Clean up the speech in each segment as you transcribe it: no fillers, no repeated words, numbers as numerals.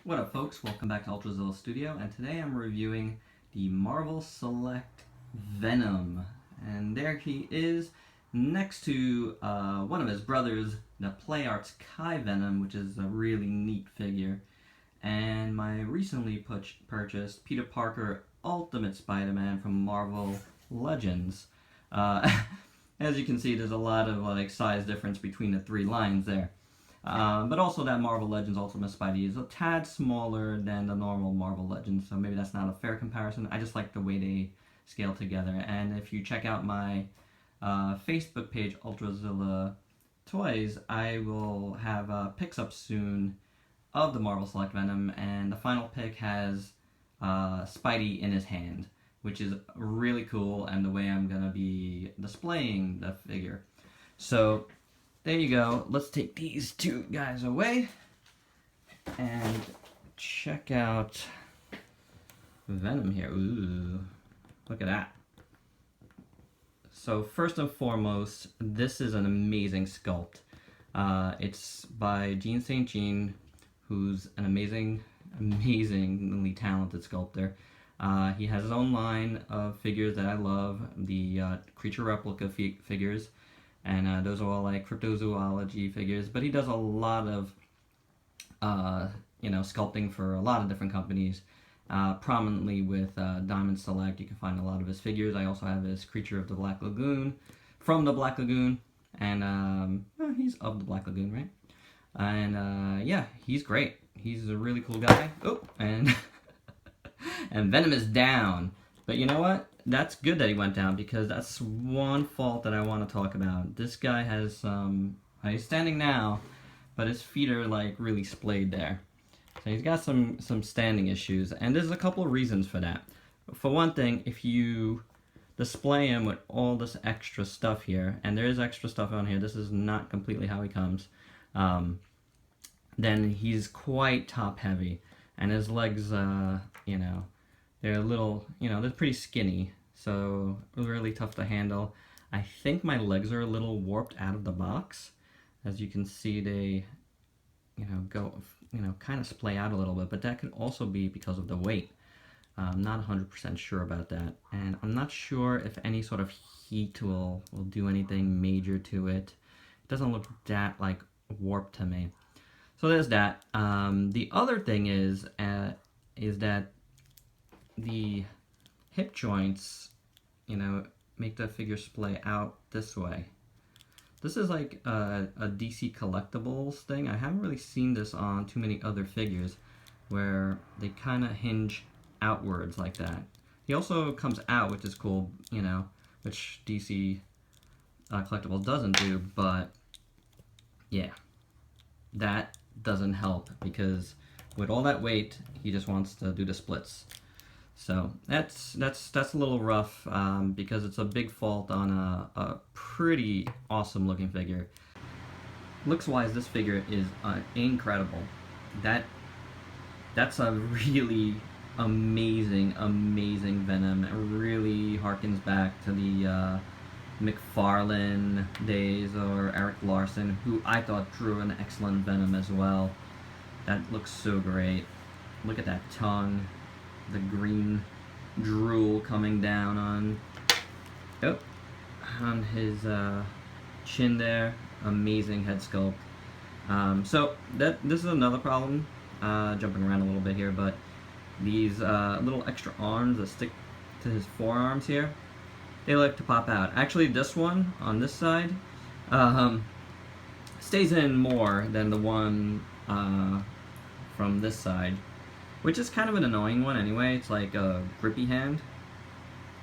What up, folks? Welcome back to Ultrazilla Studio, and today I'm reviewing the Marvel Select Venom. And there he is, next to one of his brothers, the Play Arts Kai Venom, which is a really neat figure, and my recently purchased Peter Parker Ultimate Spider-Man from Marvel Legends. As you can see, there's a lot of size difference between the three lines there. But also that Marvel Legends Ultimate Spidey is a tad smaller than the normal Marvel Legends, so maybe that's not a fair comparison. I just like the way they scale together. And if you check out my Facebook page, Ultrazilla Toys, I will have picks up soon of the Marvel Select Venom, and the final pick has Spidey in his hand, which is really cool, and the way I'm going to be displaying the figure. So there you go. Let's take these two guys away and check out Venom here. Ooh, look at that. So first and foremost, this is an amazing sculpt. It's by Jean St. Jean, who's an amazingly talented sculptor. He has his own line of figures that I love, the creature replica figures. And those are all like cryptozoology figures, but he does a lot of, sculpting for a lot of different companies. Prominently with Diamond Select, you can find a lot of his figures. I also have his Creature of the Black Lagoon, from the Black Lagoon, and he's of the Black Lagoon, right? And yeah, he's great. He's a really cool guy. Oh, and and Venom is down. But you know what? That's good that he went down, because that's one fault that I want to talk about. This guy has he's standing now, but his feet are like really splayed there. So he's got some standing issues, and there's a couple of reasons for that. For one thing, if you display him with all this extra stuff here, and there is extra stuff on here, this is not completely how he comes, then he's quite top heavy, and his legs, they're a little, they're pretty skinny, so really tough to handle. I think my legs are a little warped out of the box. As you can see, they, kind of splay out a little bit, but that could also be because of the weight. I'm not 100% sure about that, and I'm not sure if any sort of heat will do anything major to it. It doesn't look that, warped to me. So there's that. The other thing is that the hip joints, make the figure splay out this way. This is like a DC Collectibles thing. I haven't really seen this on too many other figures where they kind of hinge outwards like that. He also comes out, which is cool, which DC Collectibles doesn't do, but yeah, that doesn't help, because with all that weight, he just wants to do the splits. So that's a little rough, because it's a big fault on a pretty awesome looking figure. Looks wise, this figure is incredible. That's a really amazing Venom. It really harkens back to the McFarlane days, or Eric Larson, who I thought drew an excellent Venom as well. That looks so great. Look at that tongue. The green drool coming down on his chin there. Amazing head sculpt. So this is another problem, jumping around a little bit here, but these little extra arms that stick to his forearms here, they like to pop out. Actually, this one on this side stays in more than the one from this side, which is kind of an annoying one anyway. It's like a grippy hand.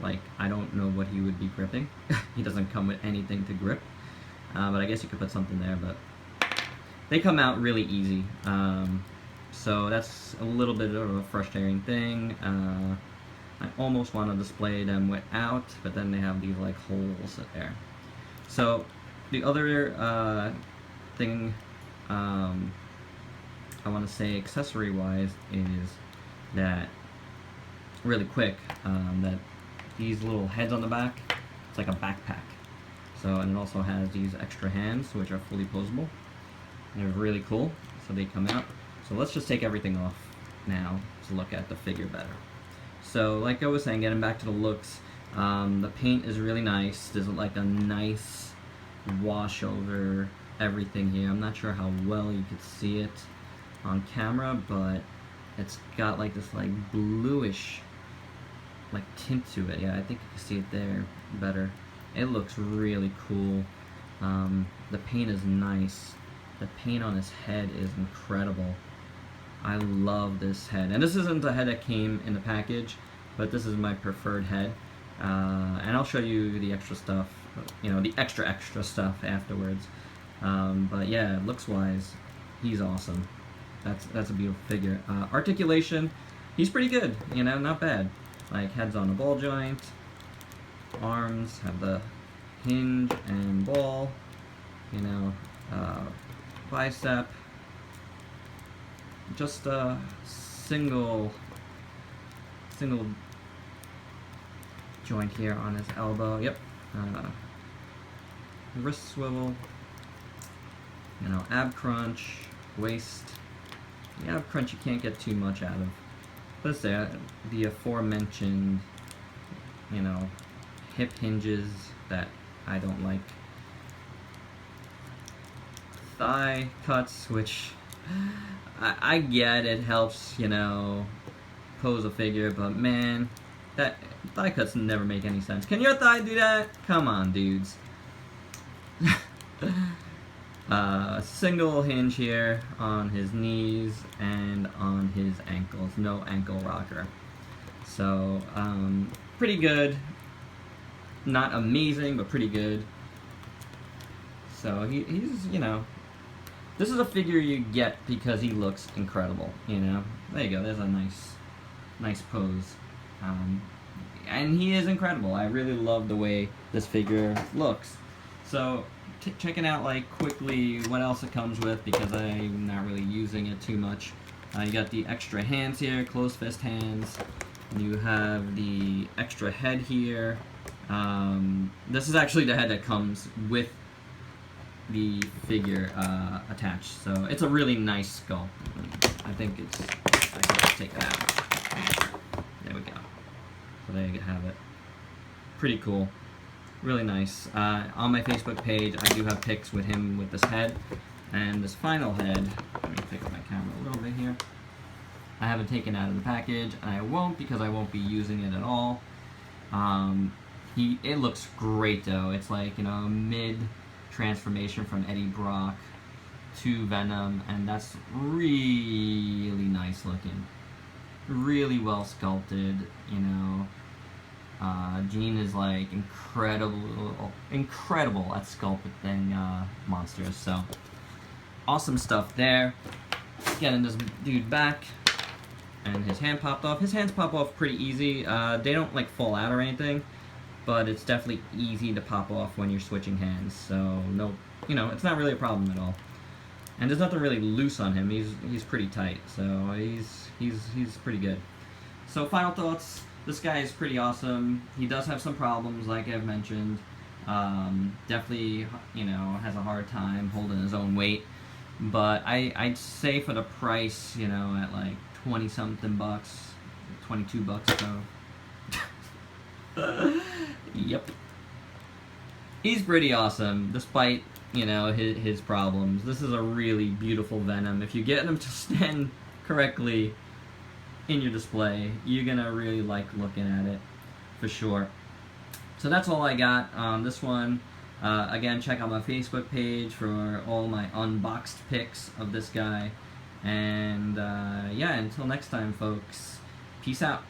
Like, I don't know what he would be gripping. He doesn't come with anything to grip. But I guess you could put something there, but they come out really easy. So that's a little bit of a frustrating thing. I almost want to display them without, but then they have these like holes there. So the other thing I want to say accessory-wise is that, really quick, that these little heads on the back, it's like a backpack. So, and it also has these extra hands, which are fully posable. They're really cool, so they come out. So let's just take everything off. now to look at the figure better. So like I was saying, getting back to the looks, the paint is really nice. There's like a nice wash over everything here. I'm not sure how well you could see it on camera, but it's got like this like bluish like tint to it. Yeah, I think you can see it there better. It looks really cool. The paint is nice. The paint on his head is incredible. I love this head. And this isn't the head that came in the package, but this is my preferred head. And I'll show you the extra stuff, you know, the extra stuff afterwards. But yeah, looks-wise, he's awesome. That's a beautiful figure. Articulation, he's pretty good, you know, not bad. Like, head's on a ball joint. Arms have the hinge and ball, you know, bicep. Just a single joint here on his elbow. Yep. Wrist swivel. You know, ab crunch, waist. The ab crunch you can't get too much out of. But it's there. The aforementioned, you know, hip hinges that I don't like. Thigh cuts, which I get it helps, you know, pose a figure, but man, that thigh cuts never make any sense. Can your thigh do that? Come on, dudes. Single hinge here on his knees and on his ankles. No ankle rocker. So, pretty good. Not amazing, but pretty good. So he's, you know, this is a figure you get because he looks incredible, you know. There you go, there's a nice pose. And he is incredible. I really love the way this figure looks. So, checking out, like, quickly what else it comes with, because I'm not really using it too much. You got the extra hands here, closed fist hands. You have the extra head here. This is actually the head that comes with the figure attached, so it's a really nice sculpt. I think it's, I can just take that out. There we go. So there you have it. Pretty cool. Really nice. On my Facebook page, I do have pics with him with this head, and this final head, let me pick up my camera a little bit here. I haven't taken out of the package, and I won't because I won't be using it at all. It looks great though. It's like, you know, mid transformation from Eddie Brock to Venom, and that's really nice looking. Really well sculpted, you know. Gene is like incredible at sculpting monsters, so awesome stuff there. Getting this dude back, and his hand popped off. His hands pop off pretty easy. They don't like fall out or anything, but it's definitely easy to pop off when you're switching hands. So no, you know, it's not really a problem at all. And there's nothing really loose on him. He's pretty tight, so he's pretty good. So final thoughts. This guy is pretty awesome. He does have some problems, like I've mentioned. Definitely, you know, has a hard time holding his own weight. But I'd say for the price, you know, at like 20-something bucks, 22 bucks so. Yep. He's pretty awesome, despite, you know, his problems. This is a really beautiful Venom. If you get him to stand correctly in your display, you're gonna really like looking at it, for sure. So that's all I got on this one. Again, check out my Facebook page for all my unboxed pics of this guy. And yeah, until next time, folks, peace out.